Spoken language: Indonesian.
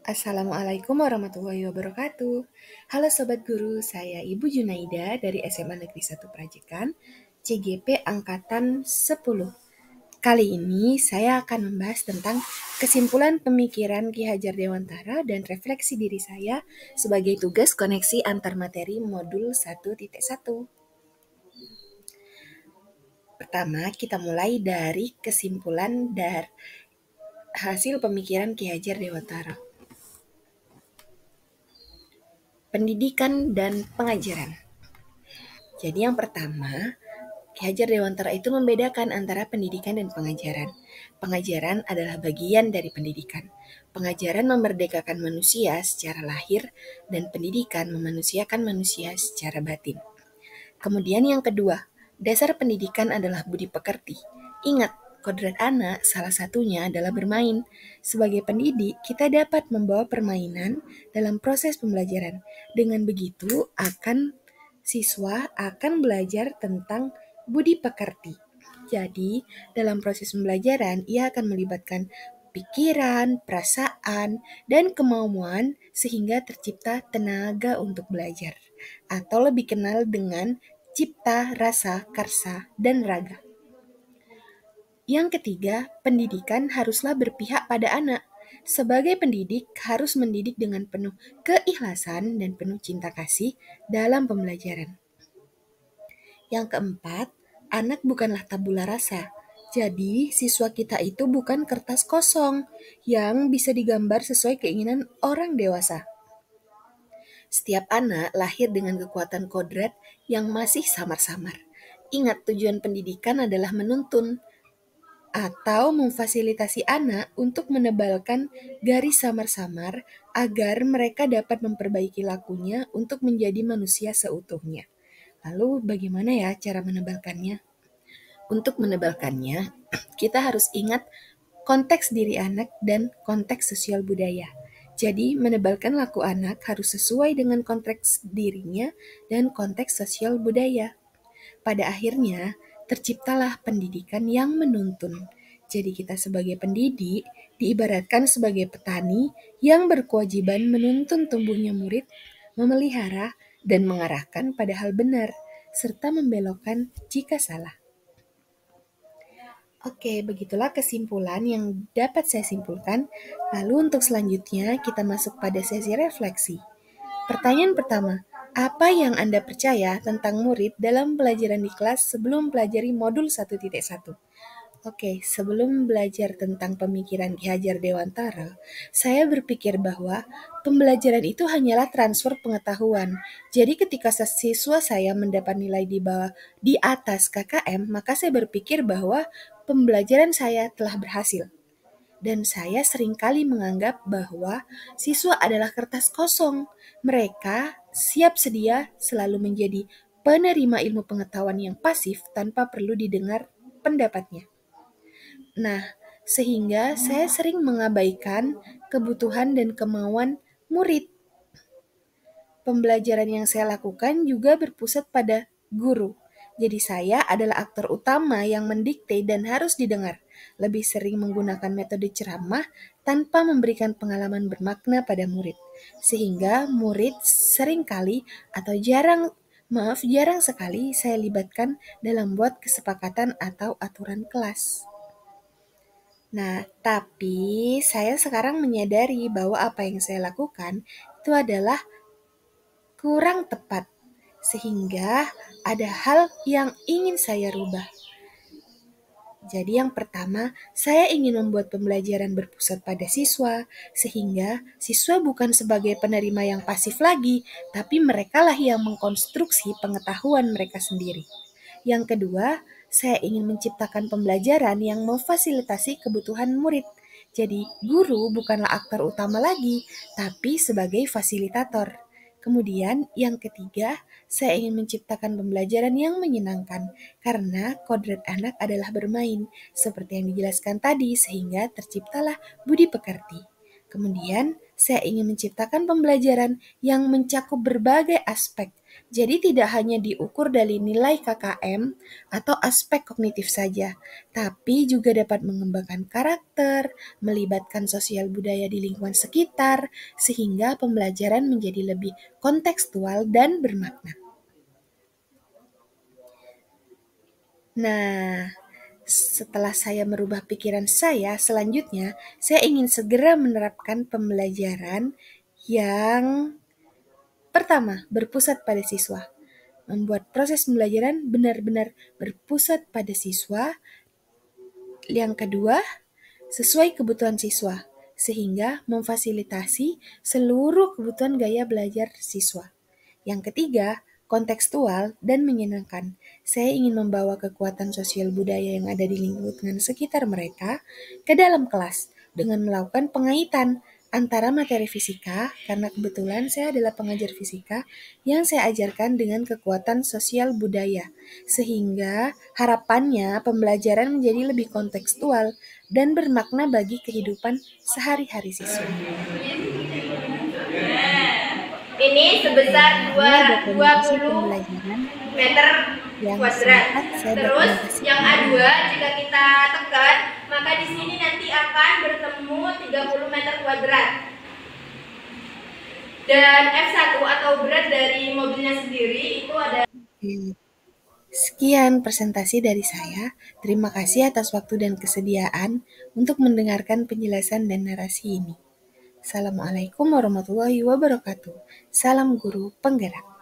Assalamualaikum warahmatullahi wabarakatuh. Halo Sobat Guru, saya Ibu Junaida dari SMA Negeri 1 Prajekan, CGP Angkatan 10. Kali ini saya akan membahas tentang kesimpulan pemikiran Ki Hajar Dewantara dan refleksi diri saya sebagai tugas koneksi antar materi modul 1.1. Pertama, kita mulai dari kesimpulan dari hasil pemikiran Ki Hajar Dewantara. Pendidikan dan pengajaran. Jadi yang pertama, Ki Hajar Dewantara itu membedakan antara pendidikan dan pengajaran. Pengajaran adalah bagian dari pendidikan. Pengajaran memerdekakan manusia secara lahir dan pendidikan memanusiakan manusia secara batin. Kemudian yang kedua, dasar pendidikan adalah budi pekerti. Ingat, kodrat anak salah satunya adalah bermain. Sebagai pendidik, kita dapat membawa permainan dalam proses pembelajaran. Dengan begitu, siswa akan belajar tentang budi pekerti. Jadi, dalam proses pembelajaran, ia akan melibatkan pikiran, perasaan, dan kemauan sehingga tercipta tenaga untuk belajar. Atau lebih kenal dengan cipta, rasa, karsa, dan raga. Yang ketiga, pendidikan haruslah berpihak pada anak. Sebagai pendidik harus mendidik dengan penuh keikhlasan dan penuh cinta kasih dalam pembelajaran. Yang keempat, anak bukanlah tabula rasa. Jadi, siswa kita itu bukan kertas kosong yang bisa digambar sesuai keinginan orang dewasa. Setiap anak lahir dengan kekuatan kodrat yang masih samar-samar. Ingat, tujuan pendidikan adalah menuntun atau memfasilitasi anak untuk menebalkan garis samar-samar agar mereka dapat memperbaiki lakunya untuk menjadi manusia seutuhnya. Lalu bagaimana ya cara menebalkannya? Untuk menebalkannya, kita harus ingat konteks diri anak dan konteks sosial budaya. Jadi, menebalkan laku anak harus sesuai dengan konteks dirinya dan konteks sosial budaya. Pada akhirnya, terciptalah pendidikan yang menuntun. Jadi kita sebagai pendidik diibaratkan sebagai petani yang berkewajiban menuntun tumbuhnya murid, memelihara, dan mengarahkan pada hal benar, serta membelokkan jika salah. Oke, begitulah kesimpulan yang dapat saya simpulkan. Lalu untuk selanjutnya kita masuk pada sesi refleksi. Pertanyaan pertama, apa yang Anda percaya tentang murid dalam pelajaran di kelas sebelum pelajari modul 1.1? Oke, sebelum belajar tentang pemikiran Ki Hajar Dewantara, saya berpikir bahwa pembelajaran itu hanyalah transfer pengetahuan. Jadi ketika siswa saya mendapat nilai di atas KKM, maka saya berpikir bahwa pembelajaran saya telah berhasil. Dan saya seringkali menganggap bahwa siswa adalah kertas kosong. Mereka siap sedia selalu menjadi penerima ilmu pengetahuan yang pasif tanpa perlu didengar pendapatnya. Nah, sehingga saya sering mengabaikan kebutuhan dan kemauan murid. Pembelajaran yang saya lakukan juga berpusat pada guru. Jadi saya adalah aktor utama yang mendikte dan harus didengar. Lebih sering menggunakan metode ceramah tanpa memberikan pengalaman bermakna pada murid. Sehingga murid seringkali atau jarang sekali saya libatkan dalam buat kesepakatan atau aturan kelas. Nah, tapi saya sekarang menyadari bahwa apa yang saya lakukan itu adalah kurang tepat, sehingga ada hal yang ingin saya rubah. Jadi yang pertama, saya ingin membuat pembelajaran berpusat pada siswa, sehingga siswa bukan sebagai penerima yang pasif lagi, tapi merekalah yang mengkonstruksi pengetahuan mereka sendiri. Yang kedua, saya ingin menciptakan pembelajaran yang memfasilitasi kebutuhan murid. Jadi, guru bukanlah aktor utama lagi, tapi sebagai fasilitator. Kemudian, yang ketiga, saya ingin menciptakan pembelajaran yang menyenangkan, karena kodrat anak adalah bermain, seperti yang dijelaskan tadi, sehingga terciptalah budi pekerti. Kemudian, saya ingin menciptakan pembelajaran yang mencakup berbagai aspek, Jadi tidak hanya diukur dari nilai KKM atau aspek kognitif saja, tapi juga dapat mengembangkan karakter, melibatkan sosial budaya di lingkungan sekitar, sehingga pembelajaran menjadi lebih kontekstual dan bermakna. Nah, setelah saya merubah pikiran saya, selanjutnya saya ingin segera menerapkan pembelajaran yang pertama, berpusat pada siswa. Membuat proses pembelajaran benar-benar berpusat pada siswa. Yang kedua, sesuai kebutuhan siswa, sehingga memfasilitasi seluruh kebutuhan gaya belajar siswa. Yang ketiga, kontekstual dan menyenangkan. Saya ingin membawa kekuatan sosial budaya yang ada di lingkungan sekitar mereka ke dalam kelas dengan melakukan pengaitan antara materi fisika, karena kebetulan saya adalah pengajar fisika, yang saya ajarkan dengan kekuatan sosial budaya, sehingga harapannya pembelajaran menjadi lebih kontekstual dan bermakna bagi kehidupan sehari-hari siswa. Ini sebesar Inilah 20 dokumentasi pembelajaran meter yang kuadrat. sempat saya Terus yang dokumentasikan. A2 jika kita tekan, maka di sini nanti akan bertemu 30 meter kuadrat. Dan F1 atau berat dari mobilnya sendiri itu ada. Sekian presentasi dari saya. Terima kasih atas waktu dan kesediaan untuk mendengarkan penjelasan dan narasi ini. Assalamualaikum warahmatullahi wabarakatuh. Salam guru penggerak.